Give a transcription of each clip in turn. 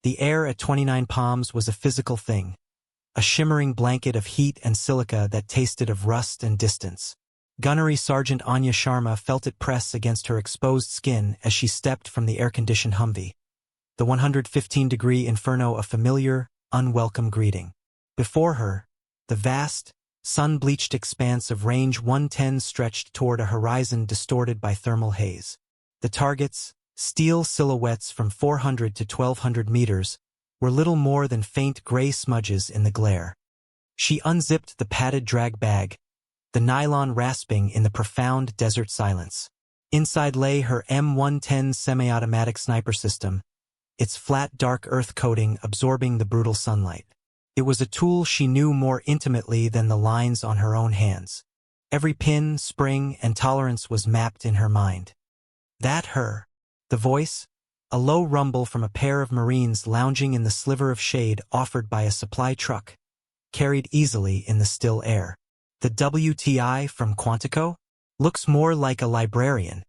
The air at 29 Palms was a physical thing, a shimmering blanket of heat and silica that tasted of rust and distance. Gunnery Sergeant Anya Sharma felt it press against her exposed skin as she stepped from the air-conditioned Humvee. The 115-degree inferno a familiar, unwelcome greeting. Before her, the vast, sun-bleached expanse of Range 110 stretched toward a horizon distorted by thermal haze. The targets, steel silhouettes from 400 to 1,200 meters, were little more than faint gray smudges in the glare. She unzipped the padded drag bag, the nylon rasping in the profound desert silence. Inside lay her M110 semi-automatic sniper system, its flat dark earth coating absorbing the brutal sunlight. It was a tool she knew more intimately than the lines on her own hands. Every pin, spring, and tolerance was mapped in her mind. That her. The voice, a low rumble from a pair of Marines lounging in the sliver of shade offered by a supply truck, carried easily in the still air. The WTI from Quantico? Looks more like a librarian.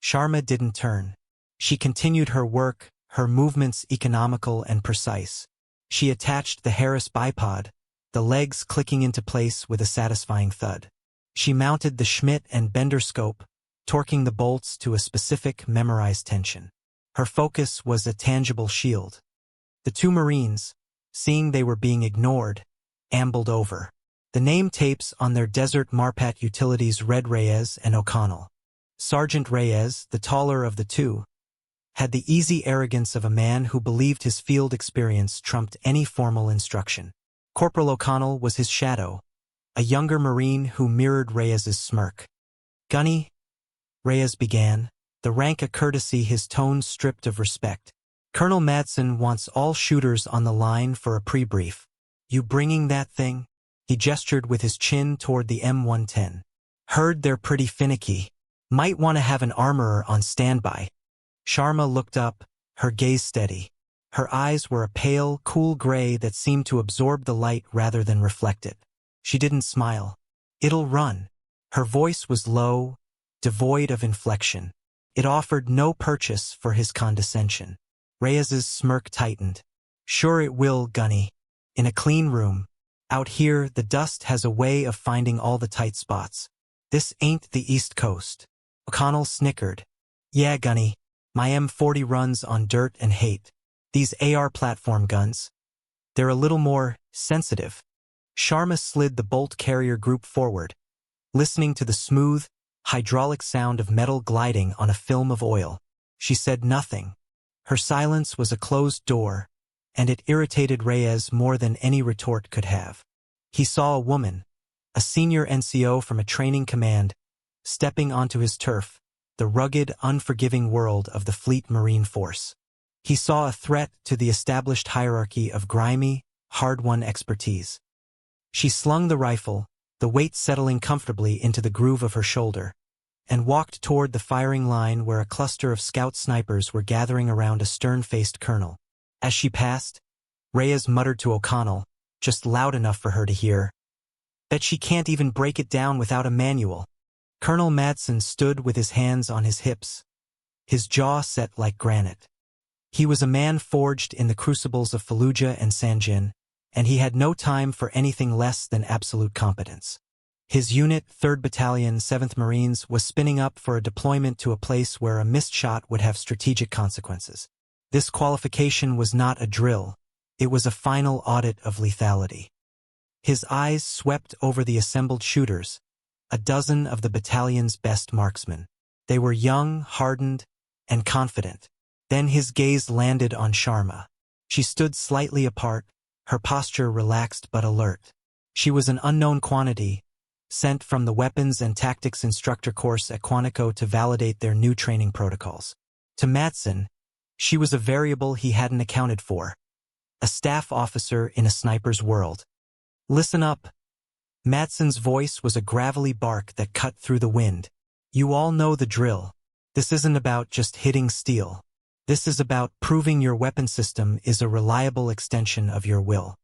Sharma didn't turn. She continued her work, her movements economical and precise. She attached the Harris bipod, the legs clicking into place with a satisfying thud. She mounted the Schmidt and Bender scope, torquing the bolts to a specific, memorized tension. Her focus was a tangible shield. The two Marines, seeing they were being ignored, ambled over. The name tapes on their Desert Marpat Utilities read Reyes and O'Connell. Sergeant Reyes, the taller of the two, had the easy arrogance of a man who believed his field experience trumped any formal instruction. Corporal O'Connell was his shadow, a younger Marine who mirrored Reyes's smirk. "Gunny," Reyes began, the rank a courtesy his tone stripped of respect. "Colonel Madsen wants all shooters on the line for a pre-brief. You bringing that thing?" He gestured with his chin toward the M110. "Heard they're pretty finicky. Might want to have an armorer on standby." Sharma looked up, her gaze steady. Her eyes were a pale, cool gray that seemed to absorb the light rather than reflect it. She didn't smile. "It'll run." Her voice was low, devoid of inflection. It offered no purchase for his condescension. Reyes's smirk tightened. "Sure it will, Gunny. In a clean room. Out here, the dust has a way of finding all the tight spots. This ain't the East Coast." O'Connell snickered. "Yeah, Gunny. My M40 runs on dirt and hate. These AR platform guns, they're a little more sensitive." Sharma slid the bolt carrier group forward, listening to the smooth, hydraulic sound of metal gliding on a film of oil. She said nothing. Her silence was a closed door, and it irritated Reyes more than any retort could have. He saw a woman, a senior NCO from a training command, stepping onto his turf, the rugged, unforgiving world of the Fleet Marine Force. He saw a threat to the established hierarchy of grimy, hard-won expertise. She slung the rifle, the weight settling comfortably into the groove of her shoulder, and walked toward the firing line where a cluster of scout snipers were gathering around a stern-faced colonel. As she passed, Reyes muttered to O'Connell, just loud enough for her to hear, "Bet she can't even break it down without a manual." Colonel Madsen stood with his hands on his hips, his jaw set like granite. He was a man forged in the crucibles of Fallujah and Sanjin, and he had no time for anything less than absolute competence. His unit, 3rd Battalion, 7th Marines, was spinning up for a deployment to a place where a missed shot would have strategic consequences. This qualification was not a drill, it was a final audit of lethality. His eyes swept over the assembled shooters, a dozen of the battalion's best marksmen. They were young, hardened, and confident. Then his gaze landed on Sharma. She stood slightly apart, her posture relaxed but alert. She was an unknown quantity, sent from the Weapons and Tactics Instructor course at Quantico to validate their new training protocols. To Madsen, she was a variable he hadn't accounted for, a staff officer in a sniper's world. "Listen up." Madsen's voice was a gravelly bark that cut through the wind. "You all know the drill. This isn't about just hitting steel. This is about proving your weapon system is a reliable extension of your will.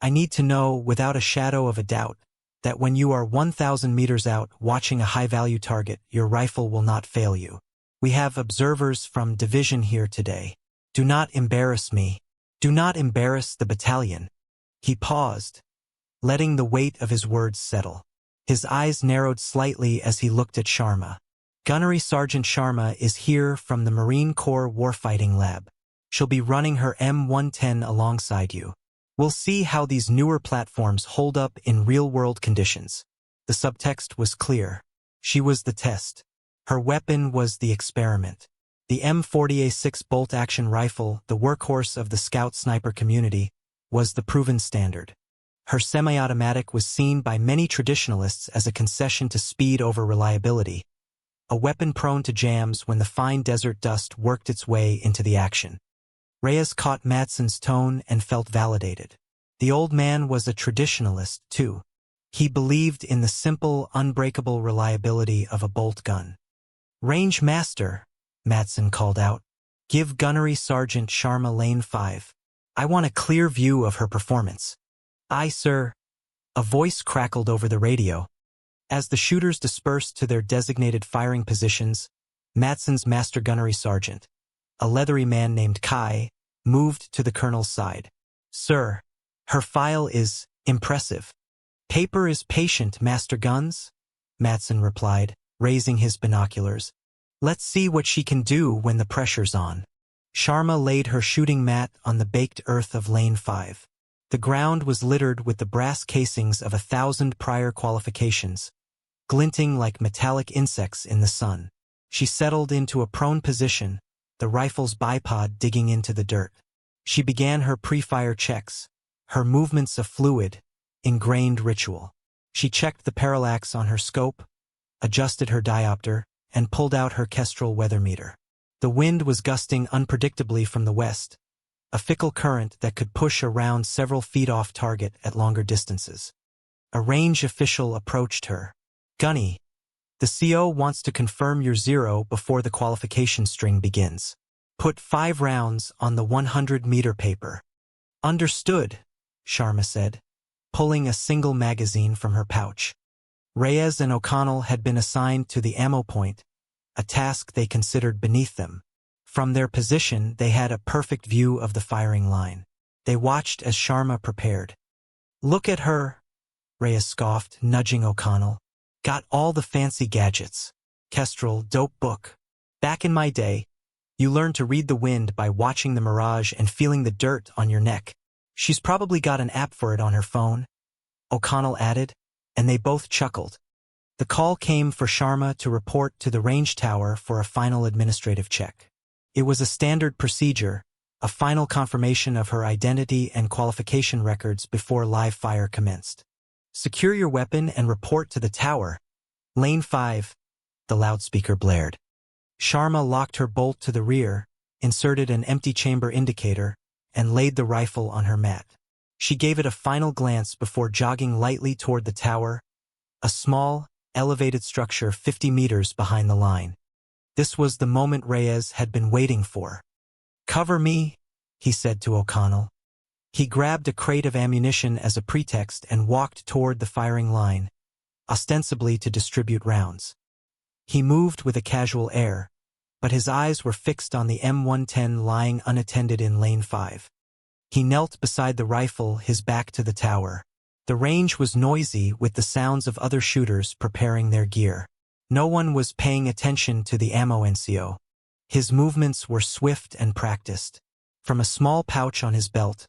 I need to know, without a shadow of a doubt, that when you are 1,000 meters out watching a high-value target, your rifle will not fail you. We have observers from Division here today. Do not embarrass me." Do not embarrass the battalion. He paused, letting the weight of his words settle. His eyes narrowed slightly as he looked at Sharma. Gunnery Sergeant Sharma is here from the Marine Corps Warfighting Lab. She'll be running her M110 alongside you. We'll see how these newer platforms hold up in real-world conditions. The subtext was clear. She was the test. Her weapon was the experiment. The M40A6 bolt-action rifle, the workhorse of the scout sniper community, was the proven standard. Her semi-automatic was seen by many traditionalists as a concession to speed over reliability, a weapon prone to jams when the fine desert dust worked its way into the action. Reyes caught Madsen's tone and felt validated. The old man was a traditionalist, too. He believed in the simple, unbreakable reliability of a bolt gun. "Range Master," Madsen called out. "Give Gunnery Sergeant Sharma Lane 5. I want a clear view of her performance." "Aye, sir." A voice crackled over the radio. As the shooters dispersed to their designated firing positions, Madsen's master gunnery sergeant, a leathery man named Kai, moved to the colonel's side. "Sir, her file is impressive." "Paper is patient, Master Guns," Madsen replied, raising his binoculars. "Let's see what she can do when the pressure's on." Sharma laid her shooting mat on the baked earth of Lane 5. The ground was littered with the brass casings of 1,000 prior qualifications, glinting like metallic insects in the sun. She settled into a prone position, the rifle's bipod digging into the dirt. She began her pre-fire checks, her movements a fluid, ingrained ritual. She checked the parallax on her scope, adjusted her diopter, and pulled out her Kestrel weather meter. The wind was gusting unpredictably from the west, a fickle current that could push a round several feet off target at longer distances. A range official approached her. "Gunny, the CO wants to confirm your zero before the qualification string begins. Put 5 rounds on the 100-meter paper." "Understood," Sharma said, pulling a single magazine from her pouch. Reyes and O'Connell had been assigned to the ammo point, a task they considered beneath them. From their position, they had a perfect view of the firing line. They watched as Sharma prepared. "Look at her," Reyes scoffed, nudging O'Connell. "Got all the fancy gadgets. Kestrel, dope book. Back in my day, you learned to read the wind by watching the mirage and feeling the dirt on your neck. She's probably got an app for it on her phone," O'Connell added, and they both chuckled. The call came for Sharma to report to the range tower for a final administrative check. It was a standard procedure, a final confirmation of her identity and qualification records before live fire commenced. "Secure your weapon and report to the tower. Lane 5, the loudspeaker blared. Sharma locked her bolt to the rear, inserted an empty chamber indicator, and laid the rifle on her mat. She gave it a final glance before jogging lightly toward the tower, a small, elevated structure 50 meters behind the line. This was the moment Reyes had been waiting for. "Cover me," he said to O'Connell. He grabbed a crate of ammunition as a pretext and walked toward the firing line, ostensibly to distribute rounds. He moved with a casual air, but his eyes were fixed on the M110 lying unattended in Lane 5. He knelt beside the rifle, his back to the tower. The range was noisy with the sounds of other shooters preparing their gear. No one was paying attention to the ammo NCO. His movements were swift and practiced. From a small pouch on his belt,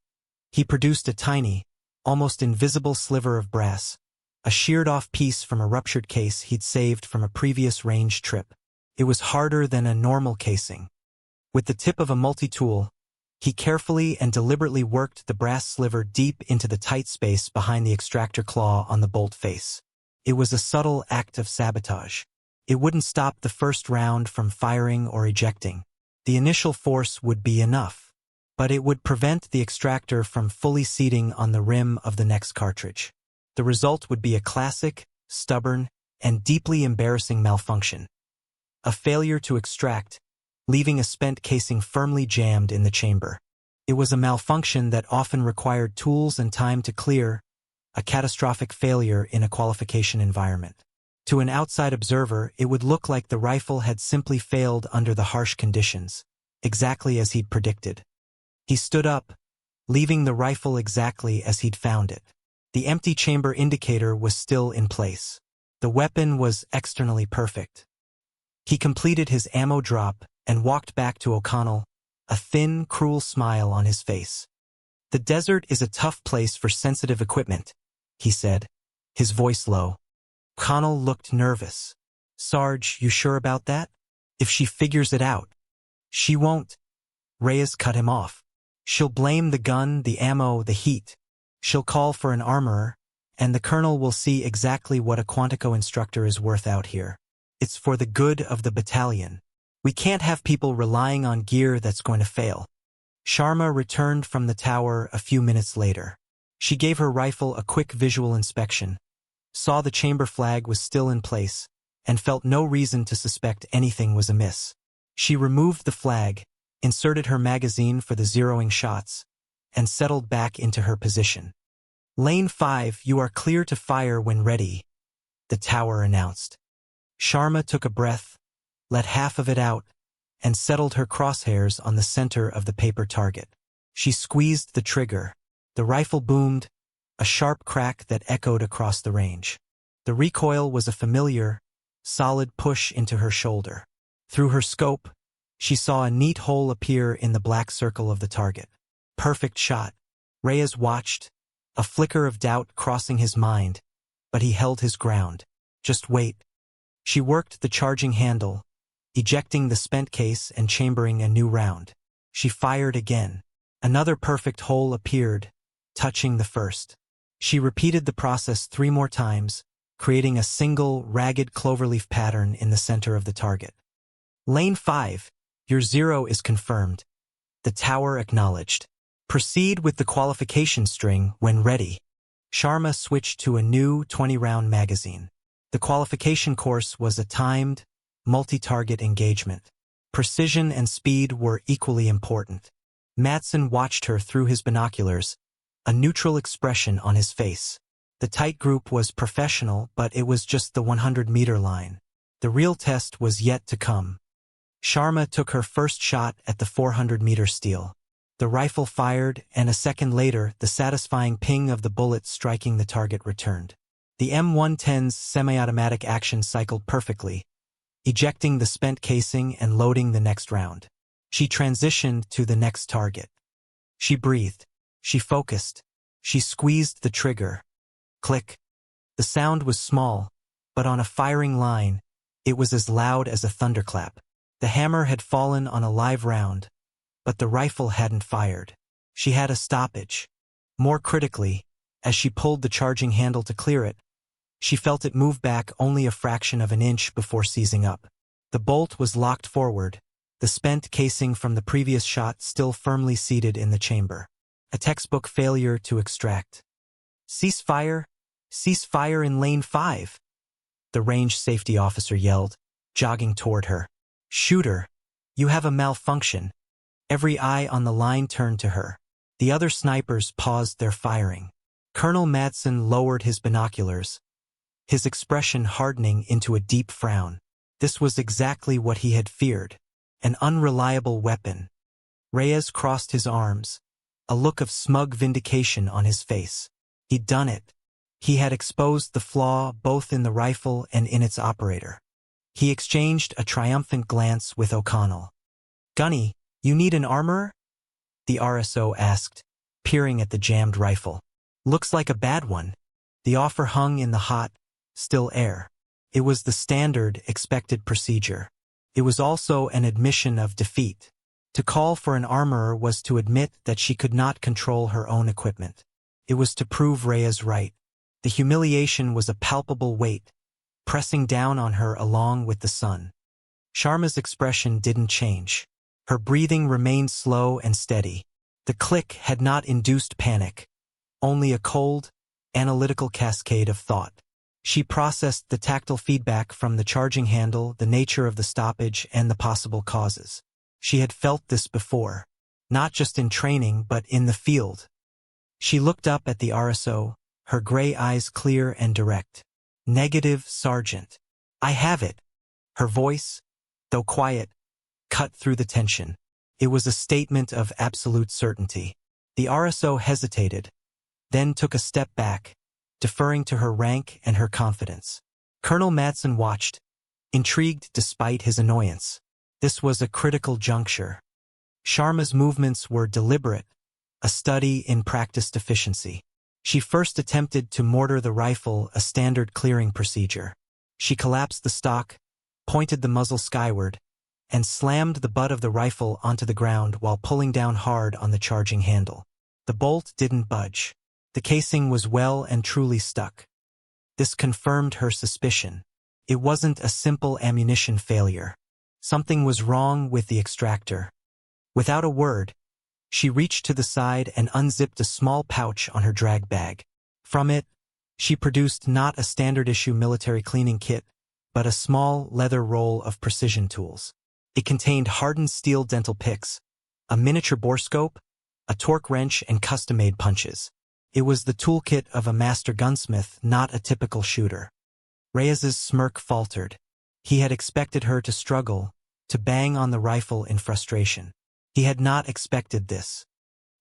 he produced a tiny, almost invisible sliver of brass, a sheared-off piece from a ruptured case he'd saved from a previous range trip. It was harder than a normal casing. With the tip of a multi-tool, he carefully and deliberately worked the brass sliver deep into the tight space behind the extractor claw on the bolt face. It was a subtle act of sabotage. It wouldn't stop the first round from firing or ejecting. The initial force would be enough, but it would prevent the extractor from fully seating on the rim of the next cartridge. The result would be a classic, stubborn, and deeply embarrassing malfunction. A failure to extract, leaving a spent casing firmly jammed in the chamber. It was a malfunction that often required tools and time to clear, a catastrophic failure in a qualification environment. To an outside observer, it would look like the rifle had simply failed under the harsh conditions, exactly as he'd predicted. He stood up, leaving the rifle exactly as he'd found it. The empty chamber indicator was still in place. The weapon was externally perfect. He completed his ammo drop and walked back to O'Connell, a thin, cruel smile on his face. "The desert is a tough place for sensitive equipment," he said, his voice low. O'Connell looked nervous. "Sarge, you sure about that? If she figures it out." "She won't." Reyes cut him off. "She'll blame the gun, the ammo, the heat. She'll call for an armorer, and the colonel will see exactly what a Quantico instructor is worth out here. It's for the good of the battalion. We can't have people relying on gear that's going to fail." Sharma returned from the tower a few minutes later. She gave her rifle a quick visual inspection, saw the chamber flag was still in place, and felt no reason to suspect anything was amiss. She removed the flag, inserted her magazine for the zeroing shots, and settled back into her position. "Lane 5, you are clear to fire when ready," the tower announced. Sharma took a breath, let half of it out, and settled her crosshairs on the center of the paper target. She squeezed the trigger. The rifle boomed, a sharp crack that echoed across the range. The recoil was a familiar, solid push into her shoulder. Through her scope, she saw a neat hole appear in the black circle of the target. Perfect shot. Reyes watched, a flicker of doubt crossing his mind, but he held his ground. "Just wait." She worked the charging handle, ejecting the spent case and chambering a new round. She fired again. Another perfect hole appeared, touching the first. She repeated the process 3 more times, creating a single, ragged cloverleaf pattern in the center of the target. "Lane 5, your 0 is confirmed," the tower acknowledged. "Proceed with the qualification string when ready." Sharma switched to a new 20-round magazine. The qualification course was a timed, multi-target engagement. Precision and speed were equally important. Matson watched her through his binoculars, a neutral expression on his face. The tight group was professional, but it was just the 100-meter line. The real test was yet to come. Sharma took her first shot at the 400-meter steel. The rifle fired, and a second later, the satisfying ping of the bullet striking the target returned. The M110's semi-automatic action cycled perfectly, ejecting the spent casing and loading the next round. She transitioned to the next target. She breathed. She focused. She squeezed the trigger. Click. The sound was small, but on a firing line, it was as loud as a thunderclap. The hammer had fallen on a live round, but the rifle hadn't fired. She had a stoppage. More critically, as she pulled the charging handle to clear it, she felt it move back only a fraction of an inch before seizing up. The bolt was locked forward, the spent casing from the previous shot still firmly seated in the chamber. A textbook failure to extract. "Cease fire! Cease fire in lane 5! The range safety officer yelled, jogging toward her. "Shooter, you have a malfunction." Every eye on the line turned to her. The other snipers paused their firing. Colonel Madsen lowered his binoculars, his expression hardening into a deep frown. This was exactly what he had feared, an unreliable weapon. Reyes crossed his arms, a look of smug vindication on his face. He'd done it. He had exposed the flaw both in the rifle and in its operator. He exchanged a triumphant glance with O'Connell. "Gunny, you need an armorer?" the RSO asked, peering at the jammed rifle. "Looks like a bad one." The offer hung in the hot, still air. It was the standard, expected procedure. It was also an admission of defeat. To call for an armorer was to admit that she could not control her own equipment. It was to prove Reyes right. The humiliation was a palpable weight, pressing down on her along with the sun. Sharma's expression didn't change. Her breathing remained slow and steady. The click had not induced panic, only a cold, analytical cascade of thought. She processed the tactile feedback from the charging handle, the nature of the stoppage, and the possible causes. She had felt this before, not just in training but in the field. She looked up at the RSO, her gray eyes clear and direct. "Negative, Sergeant. I have it." Her voice, though quiet, cut through the tension. It was a statement of absolute certainty. The RSO hesitated, then took a step back, deferring to her rank and her confidence. Colonel Madsen watched, intrigued despite his annoyance. This was a critical juncture. Sharma's movements were deliberate, a study in practiced efficiency. She first attempted to mortar the rifle, a standard clearing procedure. She collapsed the stock, pointed the muzzle skyward, and slammed the butt of the rifle onto the ground while pulling down hard on the charging handle. The bolt didn't budge. The casing was well and truly stuck. This confirmed her suspicion. It wasn't a simple ammunition failure. Something was wrong with the extractor. Without a word, she reached to the side and unzipped a small pouch on her drag bag. From it, she produced not a standard-issue military cleaning kit, but a small leather roll of precision tools. It contained hardened steel dental picks, a miniature borescope, a torque wrench, and custom-made punches. It was the toolkit of a master gunsmith, not a typical shooter. Reyes's smirk faltered. He had expected her to struggle, to bang on the rifle in frustration. He had not expected this.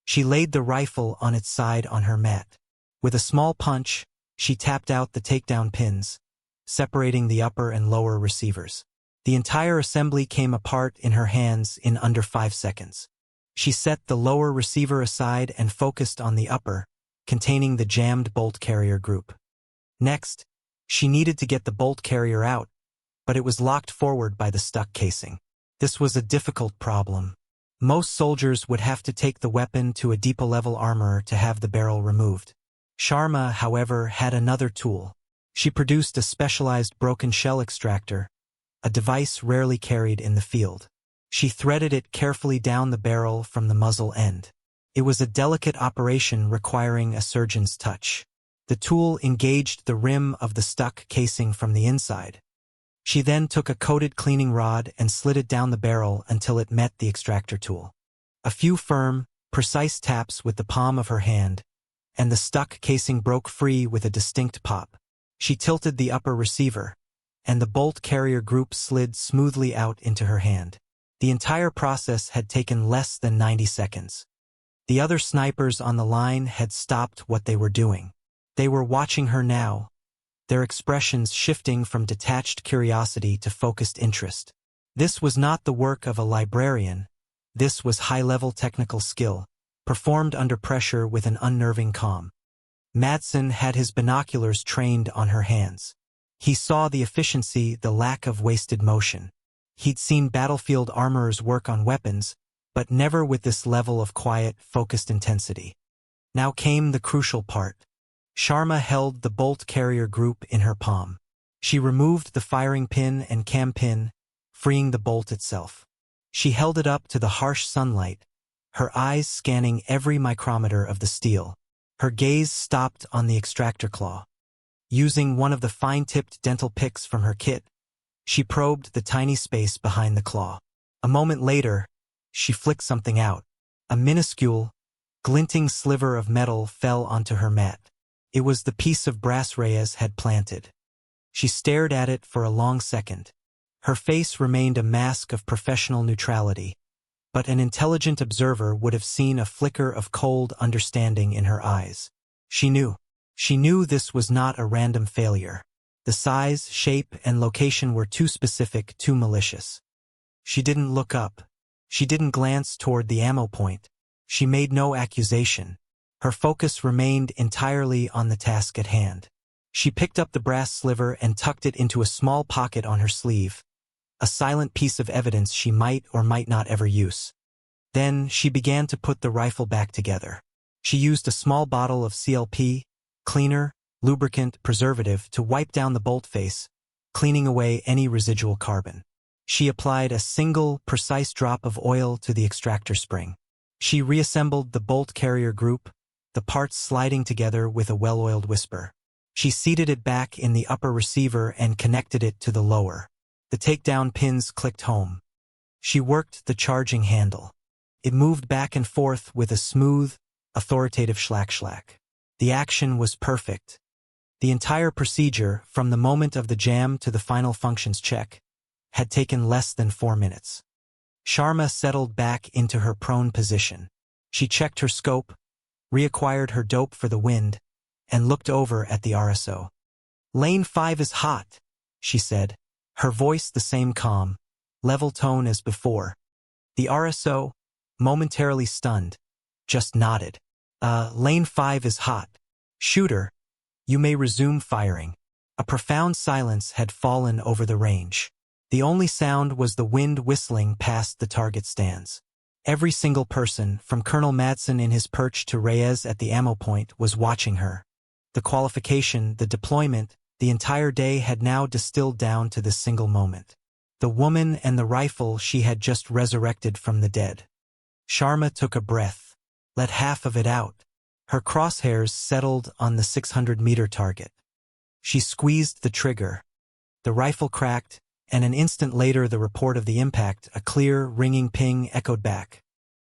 She laid the rifle on its side on her mat. With a small punch, she tapped out the takedown pins, separating the upper and lower receivers. The entire assembly came apart in her hands in under 5 seconds. She set the lower receiver aside and focused on the upper, containing the jammed bolt carrier group. Next, she needed to get the bolt carrier out, but it was locked forward by the stuck casing. This was a difficult problem. Most soldiers would have to take the weapon to a depot-level armorer to have the barrel removed. Sharma, however, had another tool. She produced a specialized broken shell extractor, a device rarely carried in the field. She threaded it carefully down the barrel from the muzzle end. It was a delicate operation requiring a surgeon's touch. The tool engaged the rim of the stuck casing from the inside. She then took a coated cleaning rod and slid it down the barrel until it met the extractor tool. A few firm, precise taps with the palm of her hand, and the stuck casing broke free with a distinct pop. She tilted the upper receiver, and the bolt carrier group slid smoothly out into her hand. The entire process had taken less than 90 seconds. The other snipers on the line had stopped what they were doing. They were watching her now, their expressions shifting from detached curiosity to focused interest. This was not the work of a librarian. This was high-level technical skill, performed under pressure with an unnerving calm. Madsen had his binoculars trained on her hands. He saw the efficiency, the lack of wasted motion. He'd seen battlefield armorers work on weapons, but never with this level of quiet, focused intensity. Now came the crucial part. Sharma held the bolt carrier group in her palm. She removed the firing pin and cam pin, freeing the bolt itself. She held it up to the harsh sunlight, her eyes scanning every micrometer of the steel. Her gaze stopped on the extractor claw. Using one of the fine-tipped dental picks from her kit, she probed the tiny space behind the claw. A moment later, she flicked something out. A minuscule, glinting sliver of metal fell onto her mat. It was the piece of brass Reyes had planted. She stared at it for a long second. Her face remained a mask of professional neutrality, but an intelligent observer would have seen a flicker of cold understanding in her eyes. She knew. She knew this was not a random failure. The size, shape, and location were too specific, too malicious. She didn't look up. She didn't glance toward the ammo point. She made no accusation. Her focus remained entirely on the task at hand. She picked up the brass sliver and tucked it into a small pocket on her sleeve, a silent piece of evidence she might or might not ever use. Then she began to put the rifle back together. She used a small bottle of CLP, cleaner, lubricant, preservative to wipe down the bolt face, cleaning away any residual carbon. She applied a single, precise drop of oil to the extractor spring. She reassembled the bolt carrier group, the parts sliding together with a well-oiled whisper. She seated it back in the upper receiver and connected it to the lower. The takedown pins clicked home. She worked the charging handle. It moved back and forth with a smooth, authoritative schlack-schlack. The action was perfect. The entire procedure, from the moment of the jam to the final functions check, had taken less than 4 minutes. Sharma settled back into her prone position. She checked her scope, reacquired her dope for the wind, and looked over at the RSO. "Lane 5 is hot," she said, her voice the same calm, level tone as before. The RSO, momentarily stunned, just nodded. Lane 5 is hot. Shooter, you may resume firing." A profound silence had fallen over the range. The only sound was the wind whistling past the target stands. Every single person, from Colonel Madsen in his perch to Reyes at the ammo point, was watching her. The qualification, the deployment, the entire day had now distilled down to this single moment. The woman and the rifle she had just resurrected from the dead. Sharma took a breath, let half of it out. Her crosshairs settled on the 600-meter target. She squeezed the trigger. The rifle cracked, and an instant later the report of the impact, a clear, ringing ping, echoed back.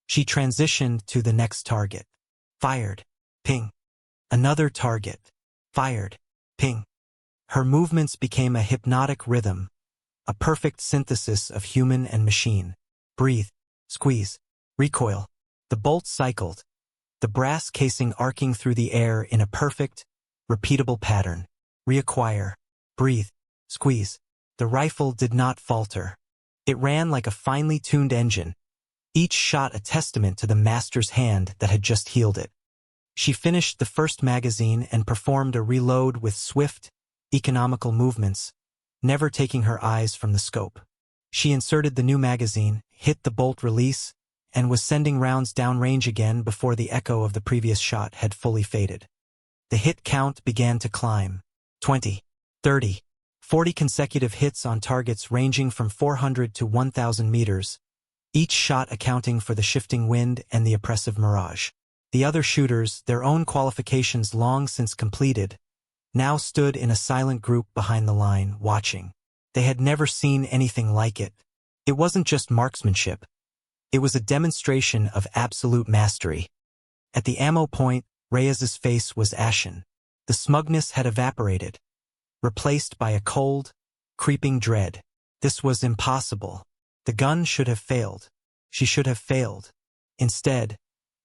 She transitioned to the next target. Fired. Ping. Another target. Fired. Ping. Her movements became a hypnotic rhythm, a perfect synthesis of human and machine. Breathe. Squeeze. Recoil. The bolt cycled, the brass casing arcing through the air in a perfect, repeatable pattern. Reacquire. Breathe. Squeeze. The rifle did not falter. It ran like a finely tuned engine, each shot a testament to the master's hand that had just healed it. She finished the first magazine and performed a reload with swift, economical movements, never taking her eyes from the scope. She inserted the new magazine, hit the bolt release, and was sending rounds downrange again before the echo of the previous shot had fully faded. The hit count began to climb. 20, 30, 40 consecutive hits on targets ranging from 400 to 1,000 meters, each shot accounting for the shifting wind and the oppressive mirage. The other shooters, their own qualifications long since completed, now stood in a silent group behind the line, watching. They had never seen anything like it. It wasn't just marksmanship. It was a demonstration of absolute mastery. At the ammo point, Reyes's face was ashen. The smugness had evaporated, replaced by a cold, creeping dread. This was impossible. The gun should have failed. She should have failed. Instead,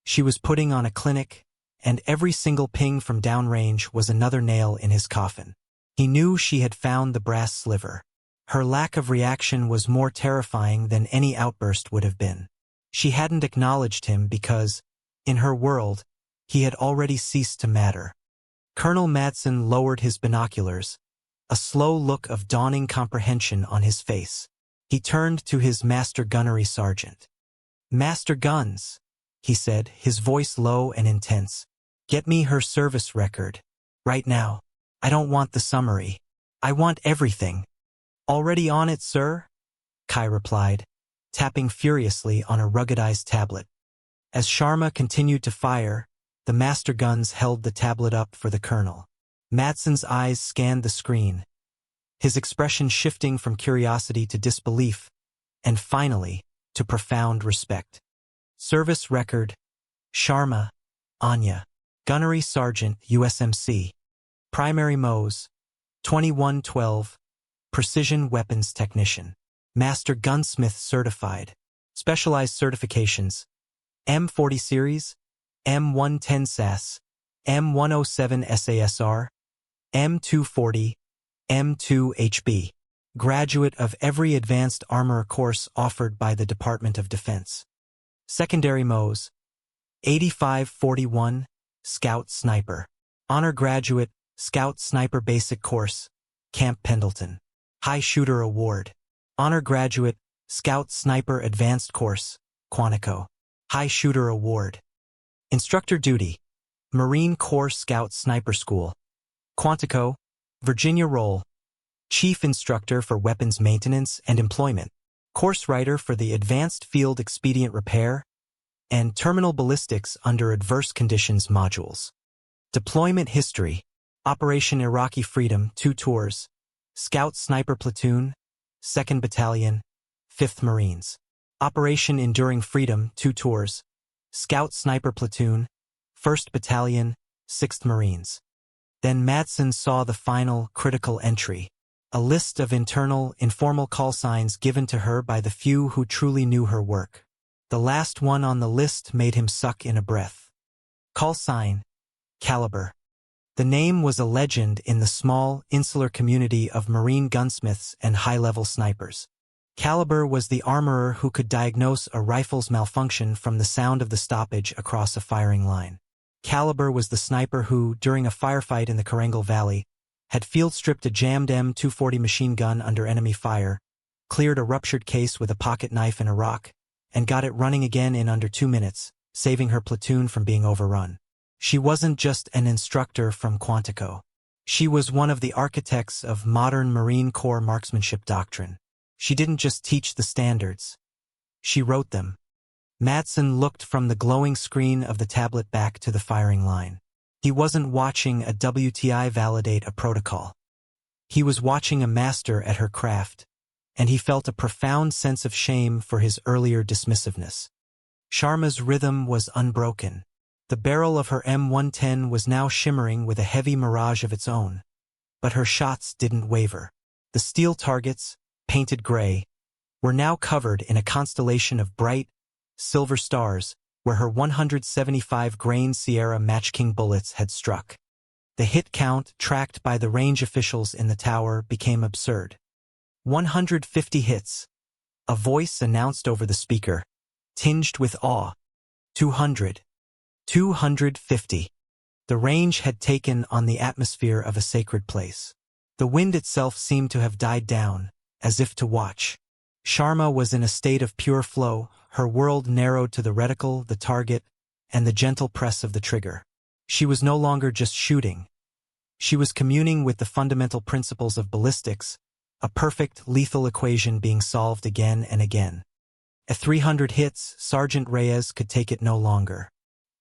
she was putting on a clinic, and every single ping from downrange was another nail in his coffin. He knew she had found the brass sliver. Her lack of reaction was more terrifying than any outburst would have been. She hadn't acknowledged him because, in her world, he had already ceased to matter. Colonel Madsen lowered his binoculars, a slow look of dawning comprehension on his face. He turned to his master gunnery sergeant. "Master Guns," he said, his voice low and intense. "Get me her service record. Right now. I don't want the summary. I want everything." "Already on it, sir," Kai replied, tapping furiously on a ruggedized tablet. As Sharma continued to fire, the master guns held the tablet up for the colonel. Madsen's eyes scanned the screen, his expression shifting from curiosity to disbelief, and finally, to profound respect. Service record: Sharma, Anya. Gunnery Sergeant, USMC. Primary MOS, 2112. Precision Weapons Technician. Master Gunsmith Certified. Specialized certifications: M40 Series, M110 SAS, M107 SASR, M240, M2 HB. Graduate of every advanced armor course offered by the Department of Defense. Secondary MOS, 8541, Scout Sniper. Honor Graduate, Scout Sniper Basic Course, Camp Pendleton. High Shooter Award. Honor Graduate, Scout Sniper Advanced Course, Quantico. High Shooter Award. Instructor Duty, Marine Corps Scout Sniper School, Quantico, Virginia Role. Chief Instructor for Weapons Maintenance and Employment. Course Writer for the Advanced Field Expedient Repair and Terminal Ballistics Under Adverse Conditions modules. Deployment History. Operation Iraqi Freedom, 2 tours. Scout Sniper Platoon, 2nd Battalion, 5th Marines. Operation Enduring Freedom, 2 tours. Scout Sniper Platoon, 1st Battalion, 6th Marines. Then Madsen saw the final, critical entry. A list of internal, informal call signs given to her by the few who truly knew her work. The last one on the list made him suck in a breath. Call sign, Caliber. The name was a legend in the small, insular community of Marine gunsmiths and high-level snipers. Caliber was the armorer who could diagnose a rifle's malfunction from the sound of the stoppage across a firing line. Caliber was the sniper who, during a firefight in the Chronicles Valley, had field-stripped a jammed M240 machine gun under enemy fire, cleared a ruptured case with a pocket knife and a rock, and got it running again in under 2 minutes, saving her platoon from being overrun. She wasn't just an instructor from Quantico. She was one of the architects of modern Marine Corps marksmanship doctrine. She didn't just teach the standards. She wrote them. Madsen looked from the glowing screen of the tablet back to the firing line. He wasn't watching a WTI validate a protocol. He was watching a master at her craft, and he felt a profound sense of shame for his earlier dismissiveness. Sharma's rhythm was unbroken. The barrel of her M110 was now shimmering with a heavy mirage of its own, but her shots didn't waver. The steel targets, painted gray, were now covered in a constellation of bright, silver stars where her 175-grain Sierra Match King bullets had struck. The hit count, tracked by the range officials in the tower, became absurd. 150 hits. A voice announced over the speaker, tinged with awe. 200. 250. The range had taken on the atmosphere of a sacred place. The wind itself seemed to have died down, as if to watch. Sharma was in a state of pure flow, her world narrowed to the reticle, the target, and the gentle press of the trigger. She was no longer just shooting. She was communing with the fundamental principles of ballistics, a perfect, lethal equation being solved again and again. At 300 hits, Sergeant Reyes could take it no longer.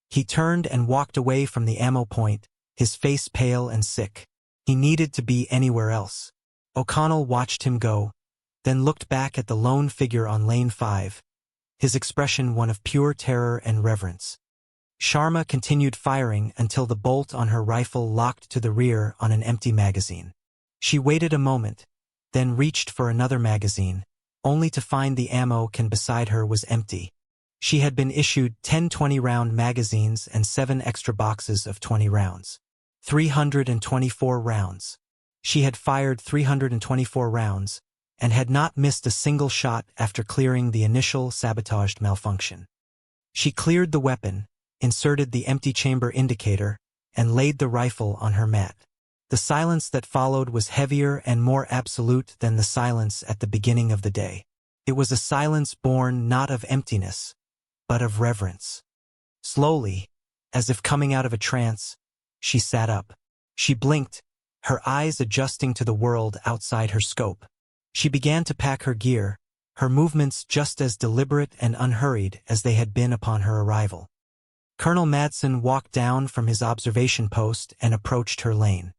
He turned and walked away from the ammo point, his face pale and sick. He needed to be anywhere else. O'Connell watched him go, then looked back at the lone figure on lane 5, his expression one of pure terror and reverence. Sharma continued firing until the bolt on her rifle locked to the rear on an empty magazine. She waited a moment, then reached for another magazine, only to find the ammo can beside her was empty. She had been issued 10 20-round magazines and 7 extra boxes of 20 rounds. 324 rounds. She had fired 324 rounds, and had not missed a single shot after clearing the initial sabotaged malfunction. She cleared the weapon, inserted the empty chamber indicator, and laid the rifle on her mat. The silence that followed was heavier and more absolute than the silence at the beginning of the day. It was a silence born not of emptiness, but of reverence. Slowly, as if coming out of a trance, she sat up. She blinked, her eyes adjusting to the world outside her scope. She began to pack her gear, her movements just as deliberate and unhurried as they had been upon her arrival. Colonel Madsen walked down from his observation post and approached her lane.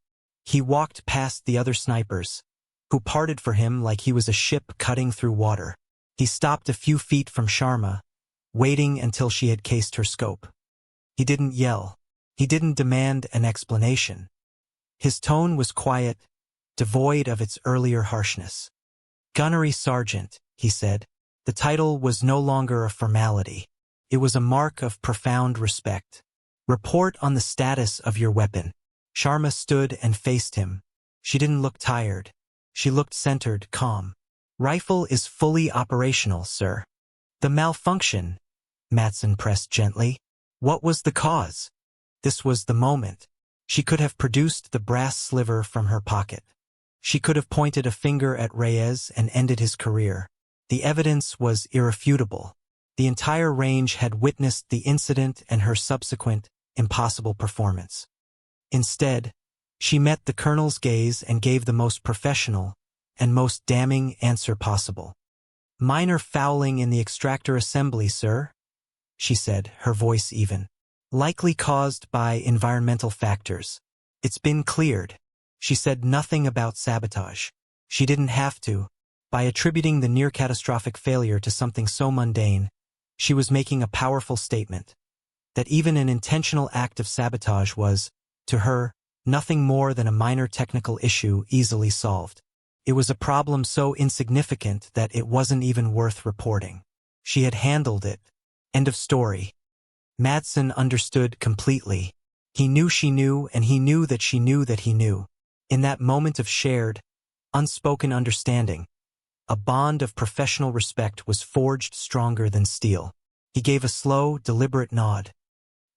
He walked past the other snipers, who parted for him like he was a ship cutting through water. He stopped a few feet from Sharma, waiting until she had cased her scope. He didn't yell. He didn't demand an explanation. His tone was quiet, devoid of its earlier harshness. Gunnery Sergeant, he said. The title was no longer a formality. It was a mark of profound respect. Report on the status of your weapon. Sharma stood and faced him. She didn't look tired. She looked centered, calm. Rifle is fully operational, sir. The malfunction, Madsen pressed gently. What was the cause? This was the moment. She could have produced the brass sliver from her pocket. She could have pointed a finger at Reyes and ended his career. The evidence was irrefutable. The entire range had witnessed the incident and her subsequent, impossible performance. Instead, she met the colonel's gaze and gave the most professional and most damning answer possible. Minor fouling in the extractor assembly, sir, she said, her voice even. Likely caused by environmental factors. It's been cleared. She said nothing about sabotage. She didn't have to. By attributing the near-catastrophic failure to something so mundane, she was making a powerful statement. That even an intentional act of sabotage was, to her, nothing more than a minor technical issue easily solved. It was a problem so insignificant that it wasn't even worth reporting. She had handled it. End of story. Madsen understood completely. He knew she knew, and he knew that she knew that he knew. In that moment of shared, unspoken understanding, a bond of professional respect was forged stronger than steel. He gave a slow, deliberate nod.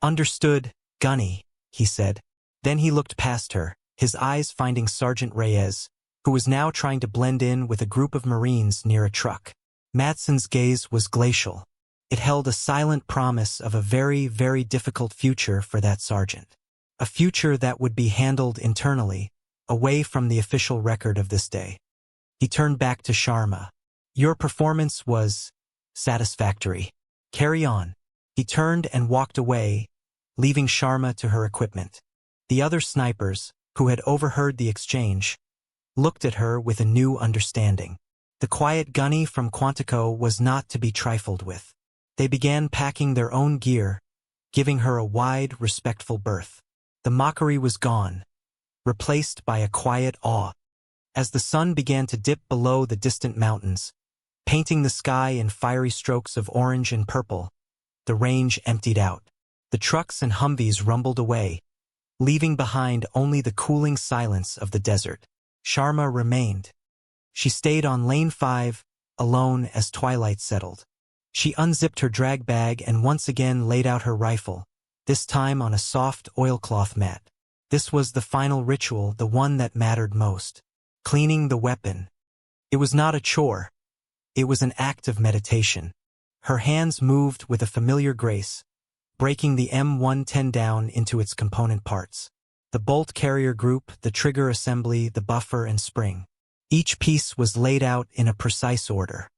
"Understood, Gunny," he said. Then he looked past her, his eyes finding Sergeant Reyes, who was now trying to blend in with a group of Marines near a truck. Madsen's gaze was glacial. It held a silent promise of a very, very difficult future for that sergeant. A future that would be handled internally, away from the official record of this day. He turned back to Sharma. "Your performance was satisfactory. Carry on." He turned and walked away, leaving Sharma to her equipment. The other snipers, who had overheard the exchange, looked at her with a new understanding. The quiet Gunny from Quantico was not to be trifled with. They began packing their own gear, giving her a wide, respectful berth. The mockery was gone, replaced by a quiet awe. As the sun began to dip below the distant mountains, painting the sky in fiery strokes of orange and purple, the range emptied out. The trucks and Humvees rumbled away, leaving behind only the cooling silence of the desert. Sharma remained. She stayed on Lane 5, alone as twilight settled. She unzipped her drag bag and once again laid out her rifle, this time on a soft oilcloth mat. This was the final ritual, the one that mattered most. Cleaning the weapon. It was not a chore. It was an act of meditation. Her hands moved with a familiar grace, breaking the M110 down into its component parts. The bolt carrier group, the trigger assembly, the buffer and spring. Each piece was laid out in a precise order.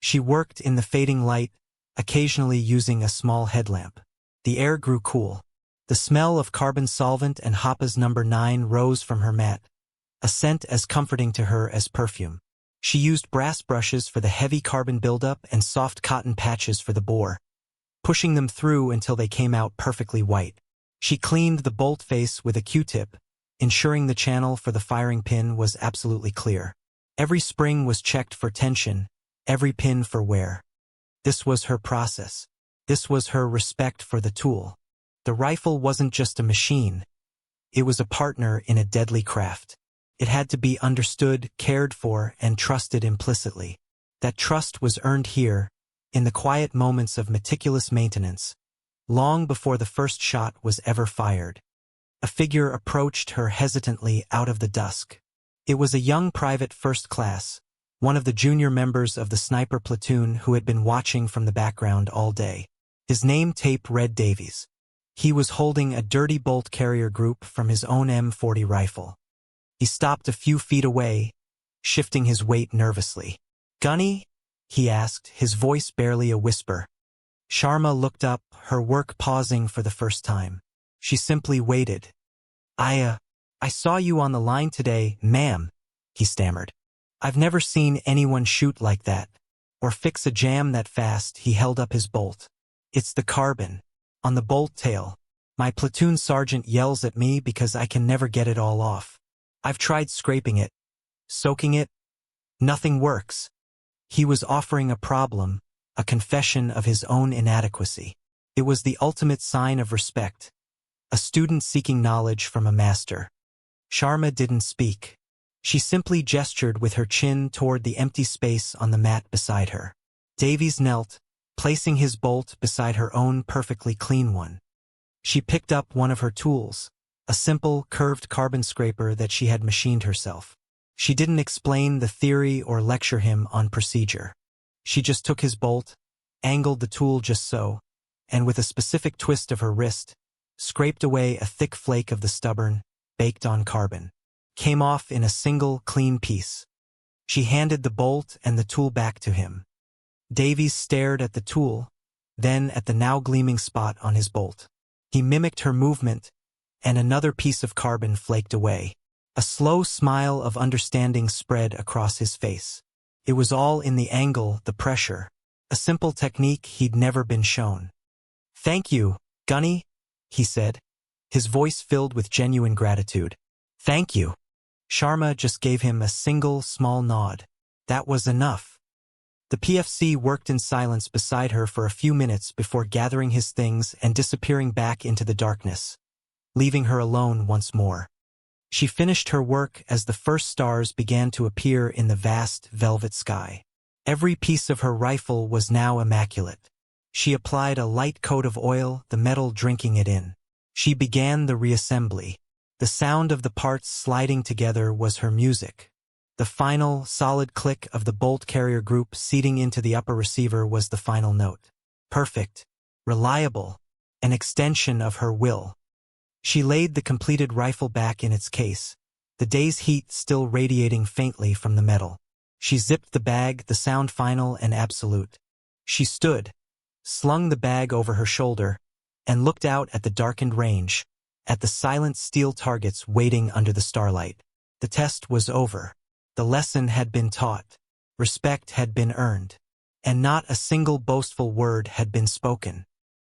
She worked in the fading light, occasionally using a small headlamp. The air grew cool. The smell of carbon solvent and Hoppa's No. 9 rose from her mat, a scent as comforting to her as perfume. She used brass brushes for the heavy carbon buildup and soft cotton patches for the bore, pushing them through until they came out perfectly white. She cleaned the bolt face with a Q-tip, ensuring the channel for the firing pin was absolutely clear. Every spring was checked for tension, every pin for wear. This was her process. This was her respect for the tool. The rifle wasn't just a machine. It was a partner in a deadly craft. It had to be understood, cared for, and trusted implicitly. That trust was earned here, in the quiet moments of meticulous maintenance, long before the first shot was ever fired. A figure approached her hesitantly out of the dusk. It was a young private first class, one of the junior members of the sniper platoon who had been watching from the background all day. His name tape read Davies. He was holding a dirty bolt carrier group from his own M40 rifle. He stopped a few feet away, shifting his weight nervously. "Gunny?" he asked, his voice barely a whisper. Sharma looked up, her work pausing for the first time. She simply waited. I saw you on the line today, ma'am," he stammered. "I've never seen anyone shoot like that, or fix a jam that fast." He held up his bolt. "It's the carbon on the bolt tail. My platoon sergeant yells at me because I can never get it all off. I've tried scraping it, soaking it. Nothing works." He was offering a problem, a confession of his own inadequacy. It was the ultimate sign of respect, a student seeking knowledge from a master. Sharma didn't speak. She simply gestured with her chin toward the empty space on the mat beside her. Davies knelt, placing his bolt beside her own perfectly clean one. She picked up one of her tools, a simple, curved carbon scraper that she had machined herself. She didn't explain the theory or lecture him on procedure. She just took his bolt, angled the tool just so, and with a specific twist of her wrist, scraped away a thick flake of the stubborn, baked-on carbon. Came off in a single, clean piece. She handed the bolt and the tool back to him. Davies stared at the tool, then at the now gleaming spot on his bolt. He mimicked her movement, and another piece of carbon flaked away. A slow smile of understanding spread across his face. It was all in the angle, the pressure, a simple technique he'd never been shown. "Thank you, Gunny," he said, his voice filled with genuine gratitude. "Thank you." Sharma just gave him a single, small nod. That was enough. The PFC worked in silence beside her for a few minutes before gathering his things and disappearing back into the darkness, leaving her alone once more. She finished her work as the first stars began to appear in the vast velvet sky. Every piece of her rifle was now immaculate. She applied a light coat of oil, the metal drinking it in. She began the reassembly. The sound of the parts sliding together was her music. The final, solid click of the bolt carrier group seating into the upper receiver was the final note. Perfect, reliable, an extension of her will. She laid the completed rifle back in its case, the day's heat still radiating faintly from the metal. She zipped the bag, the sound final and absolute. She stood, slung the bag over her shoulder, and looked out at the darkened range, at the silent steel targets waiting under the starlight. The test was over. The lesson had been taught. Respect had been earned. And not a single boastful word had been spoken.